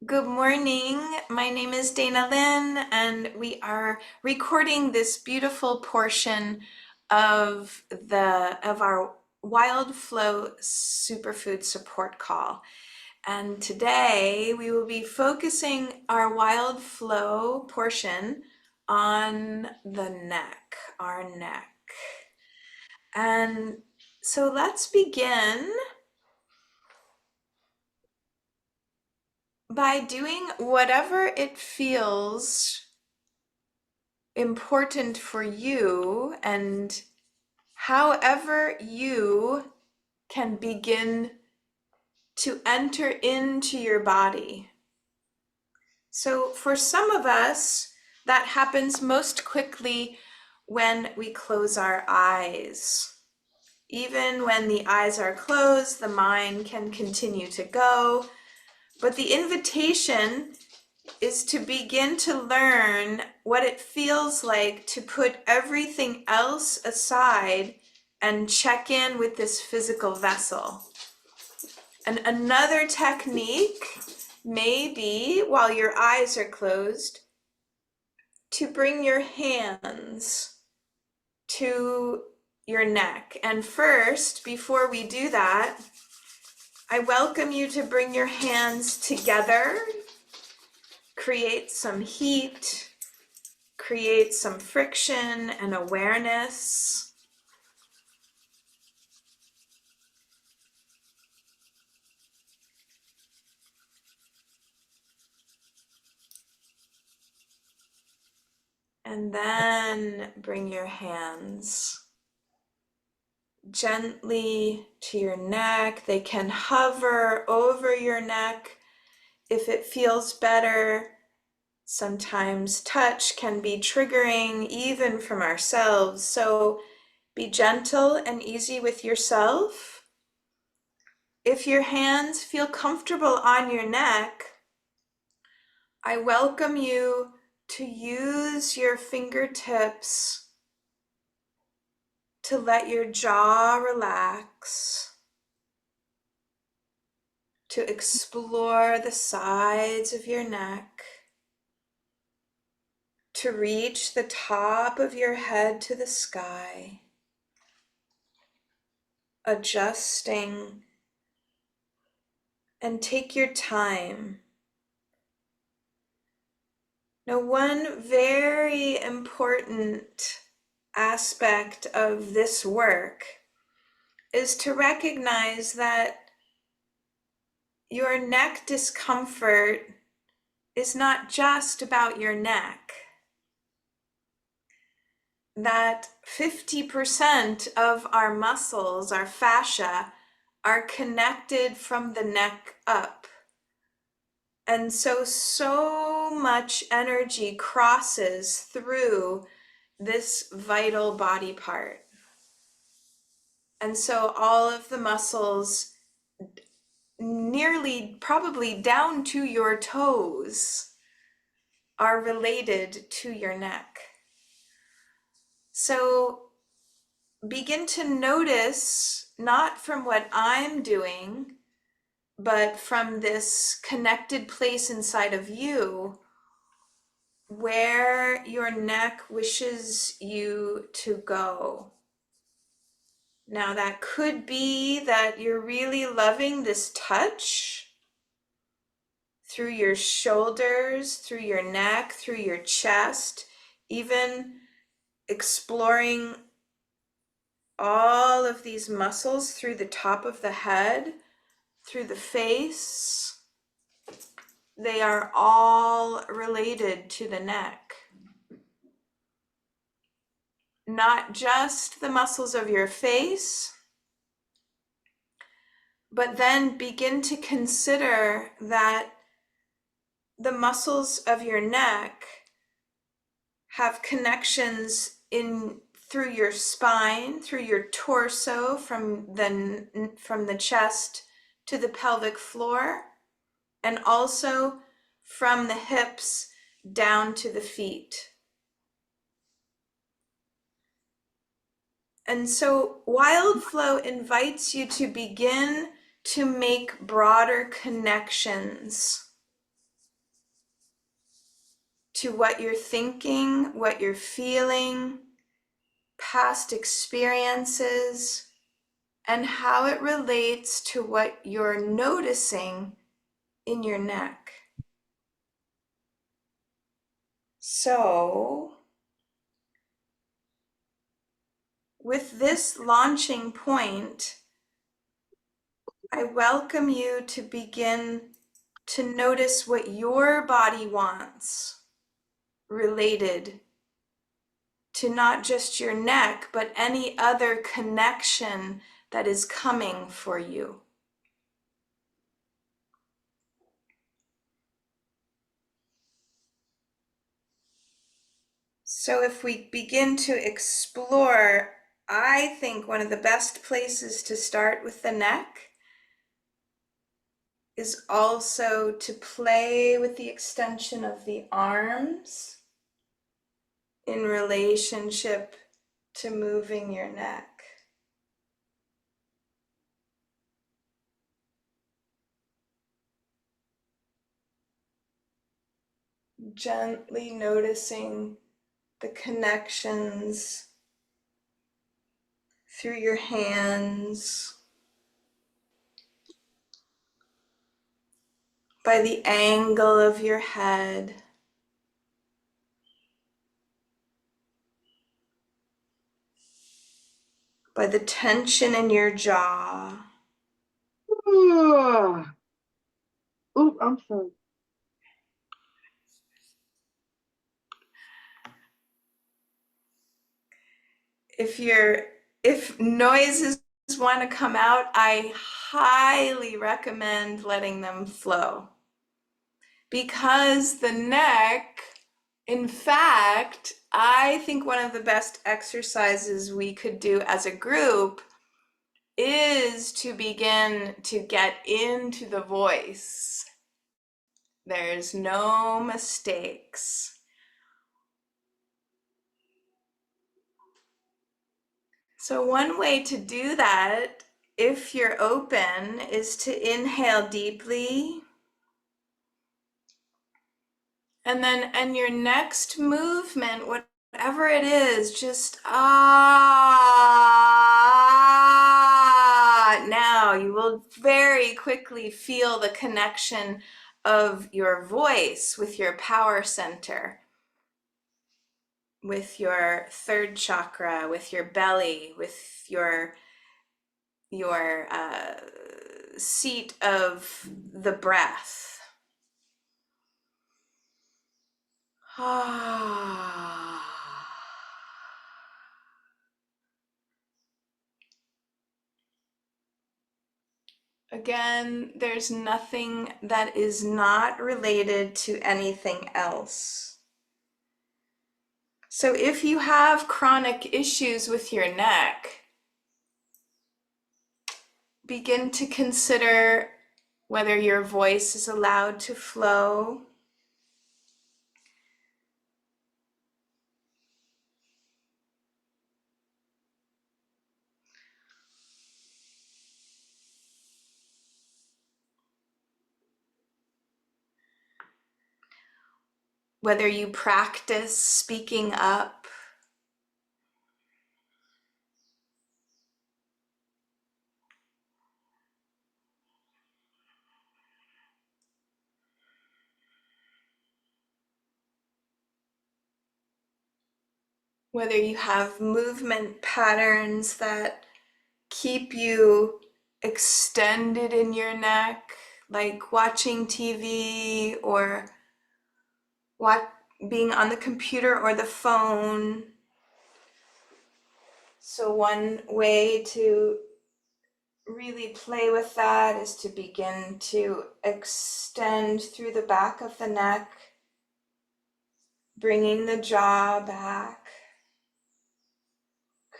Good morning. My name is Dana Lynn, and we are recording this beautiful portion of our WildFlow superfood support call. And today we will be focusing our WildFlow portion on the neck, our neck. And so let's begin by doing whatever it feels important for you, and however you can begin to enter into your body. So for some of us, that happens most quickly when we close our eyes. Even when the eyes are closed, the mind can continue to go, but the invitation is to begin to learn what it feels like to put everything else aside and check in with this physical vessel. And another technique may be, while your eyes are closed, to bring your hands to your neck. And first, before we do that, I welcome you to bring your hands together. Create some heat, create some friction and awareness. And then bring your hands gently to your neck. They can hover over your neck if it feels better. Sometimes touch can be triggering even from ourselves. So be gentle and easy with yourself. If your hands feel comfortable on your neck, I welcome you to use your fingertips to let your jaw relax, to explore the sides of your neck, to reach the top of your head to the sky, adjusting, and take your time. Now, one very important aspect of this work is to recognize that your neck discomfort is not just about your neck. That 50% of our muscles, our fascia, are connected from the neck up. And so much energy crosses through this vital body part. And so all of the muscles, nearly probably down to your toes, are related to your neck. So begin to notice, not from what I'm doing, but from this connected place inside of you, where your neck wishes you to go. Now, that could be that you're really loving this touch through your shoulders, through your neck, through your chest, even exploring all of these muscles through the top of the head, through the face. They are all related to the neck. Not just the muscles of your face, but then begin to consider that the muscles of your neck have connections in through your spine, through your torso, from the chest to the pelvic floor, and also from the hips down to the feet. And so WildFlow invites you to begin to make broader connections to what you're thinking, what you're feeling, past experiences, and how it relates to what you're noticing in your neck. So, with this launching point, I welcome you to begin to notice what your body wants related to not just your neck, but any other connection that is coming for you. So if we begin to explore, I think one of the best places to start with the neck is also to play with the extension of the arms in relationship to moving your neck. Gently noticing the connections through your hands, by the angle of your head, by the tension in your jaw. Oop, I'm sorry. If noises want to come out, I highly recommend letting them flow. Because the neck, in fact, I think one of the best exercises we could do as a group is to begin to get into the voice. There's no mistakes. So one way to do that, if you're open, is to inhale deeply. And then in your next movement, whatever it is, just ah. Now you will very quickly feel the connection of your voice with your power center, with your third chakra, with your belly, with your seat of the breath. Again, there's nothing that is not related to anything else. So if you have chronic issues with your neck, begin to consider whether your voice is allowed to flow. Whether you practice speaking up. Whether you have movement patterns that keep you extended in your neck, like watching TV or being on the computer or the phone. So one way to really play with that is to begin to extend through the back of the neck, bringing the jaw back,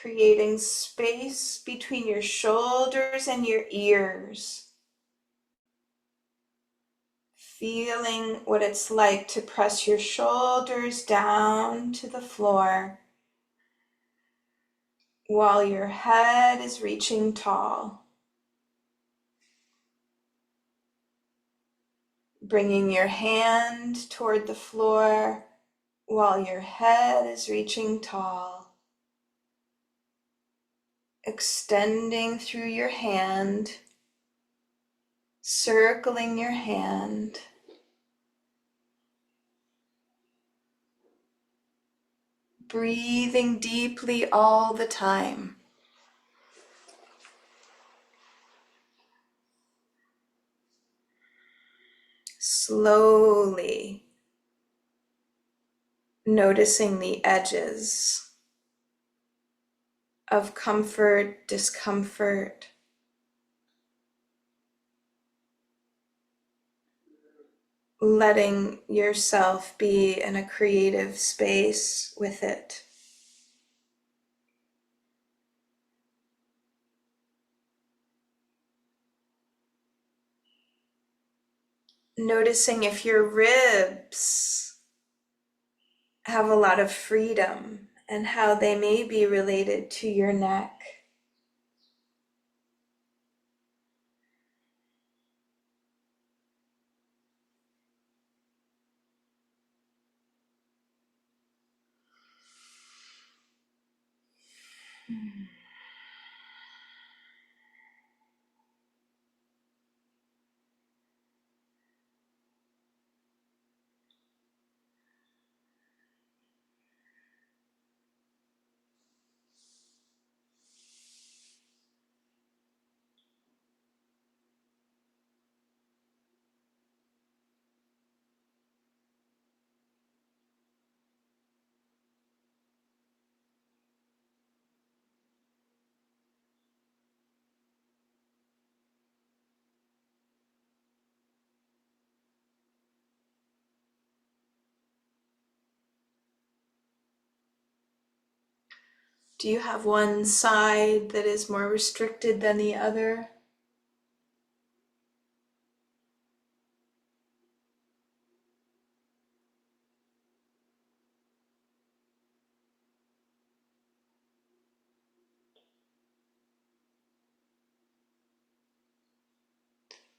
creating space between your shoulders and your ears. Feeling what it's like to press your shoulders down to the floor while your head is reaching tall. Bringing your hand toward the floor, while your head is reaching tall, extending through your hand, circling your hand, breathing deeply all the time. Slowly noticing the edges of comfort, discomfort, letting yourself be in a creative space with it. Noticing if your ribs have a lot of freedom and how they may be related to your neck. Do you have one side that is more restricted than the other?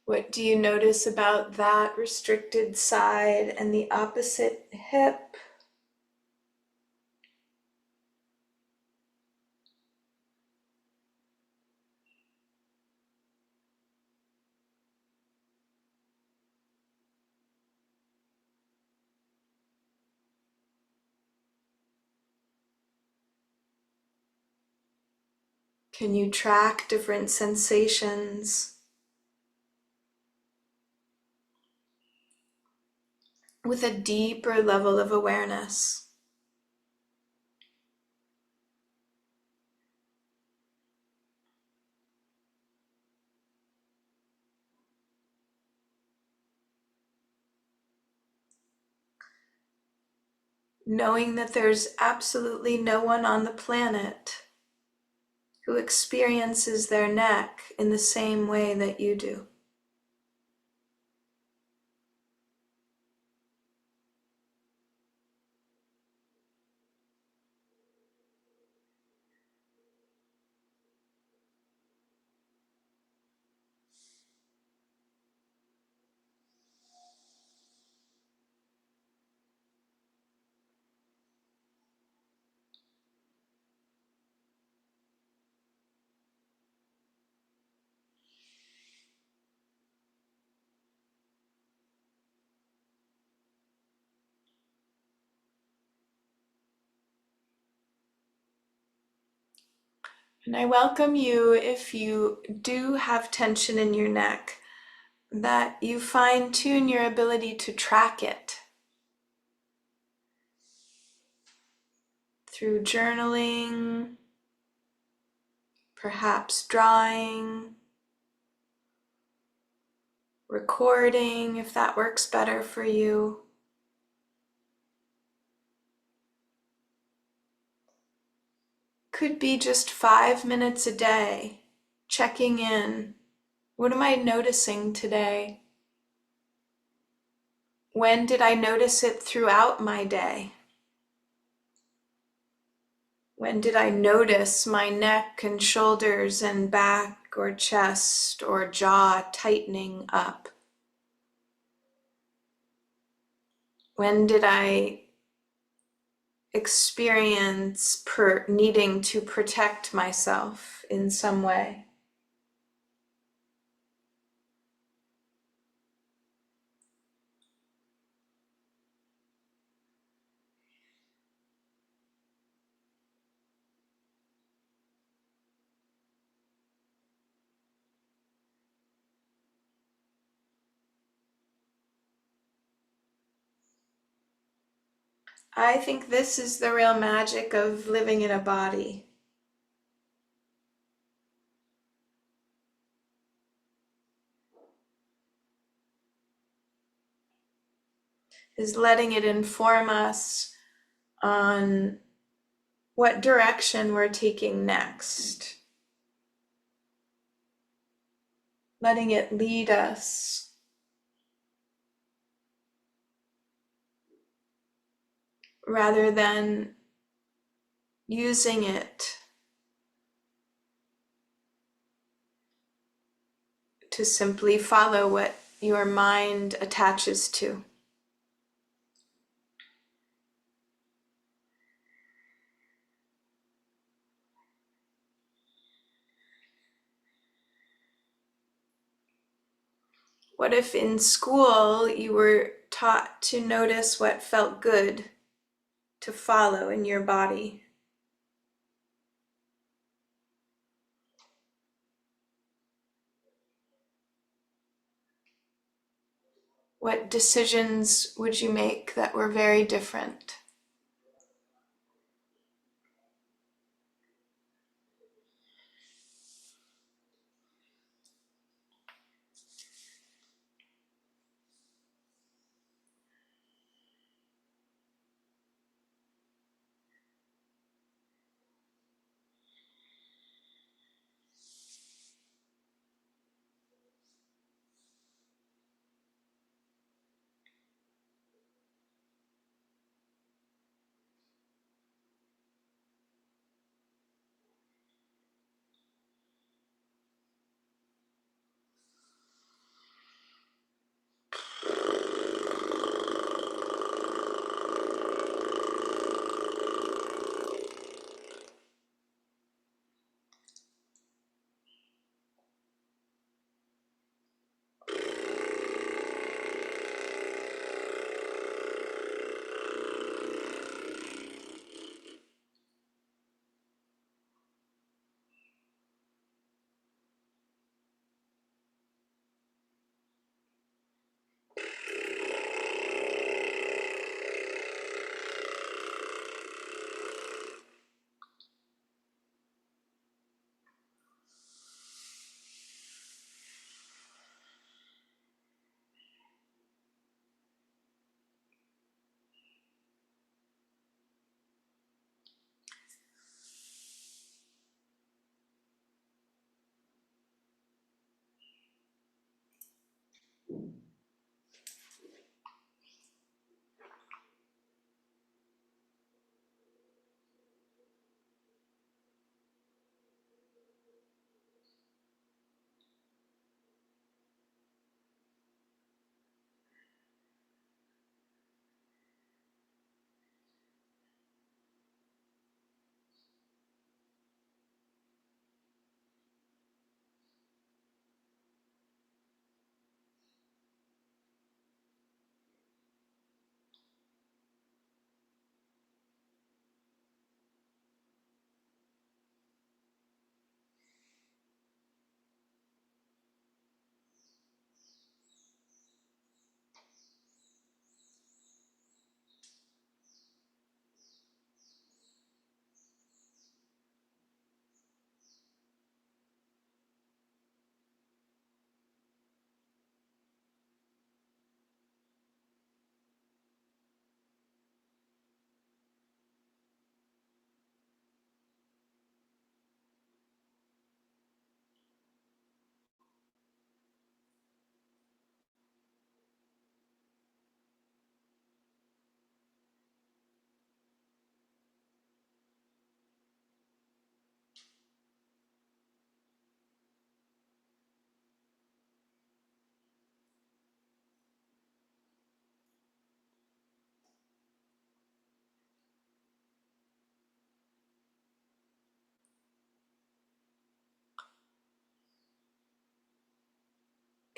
What do you notice about that restricted side and the opposite hip? Can you track different sensations with a deeper level of awareness? Knowing that there's absolutely no one on the planet who experiences their neck in the same way that you do. And I welcome you, if you do have tension in your neck, that you fine tune your ability to track it through journaling, perhaps drawing, recording if that works better for you. Could be just 5 minutes a day, checking in. What am I noticing today? When did I notice it throughout my day? When did I notice my neck and shoulders and back or chest or jaw tightening up? When did I experience needing to protect myself in some way. I think this is the real magic of living in a body. Is letting it inform us on what direction we're taking next. Letting it lead us. Rather than using it to simply follow what your mind attaches to. What if in school you were taught to notice what felt good to follow in your body? What decisions would you make that were very different?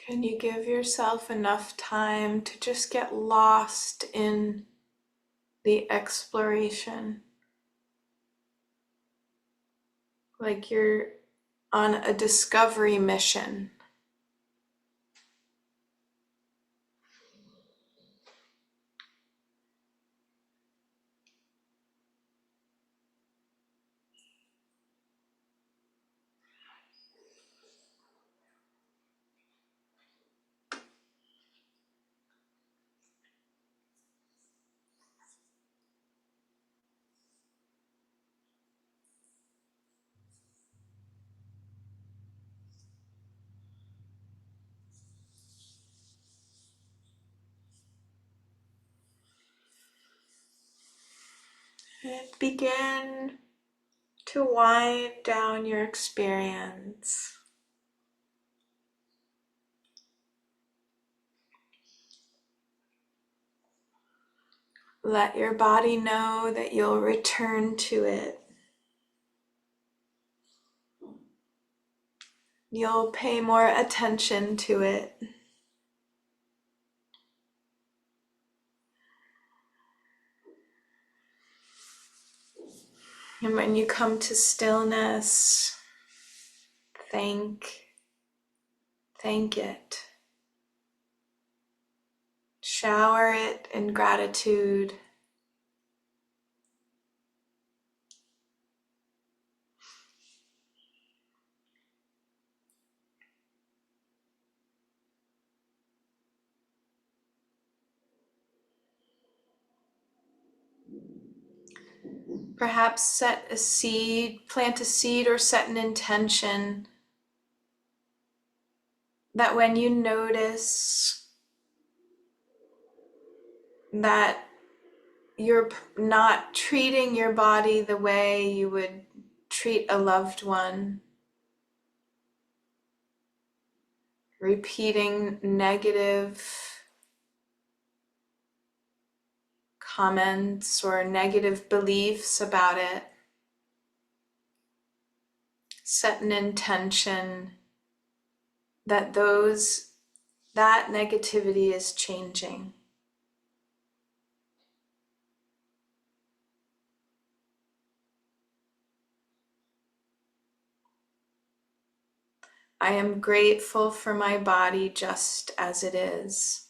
Can you give yourself enough time to just get lost in the exploration? Like you're on a discovery mission. And begin to wind down your experience. Let your body know that you'll return to it. You'll pay more attention to it. And when you come to stillness, thank it. Shower it in gratitude. Perhaps plant a seed or set an intention that when you notice that you're not treating your body the way you would treat a loved one, repeating negative comments or negative beliefs about it, set an intention that that negativity is changing. I am grateful for my body just as it is.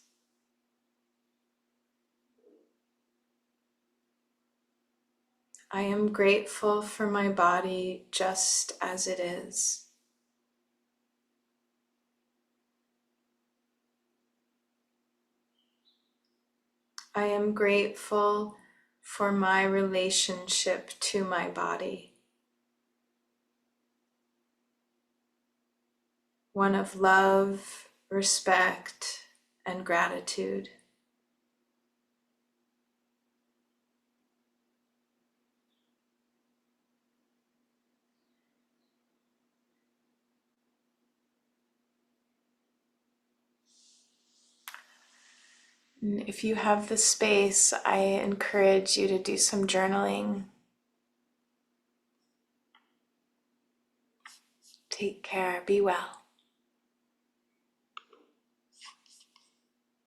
I am grateful for my body just as it is. I am grateful for my relationship to my body, one of love, respect, and gratitude. And if you have the space, I encourage you to do some journaling. Take care. Be well.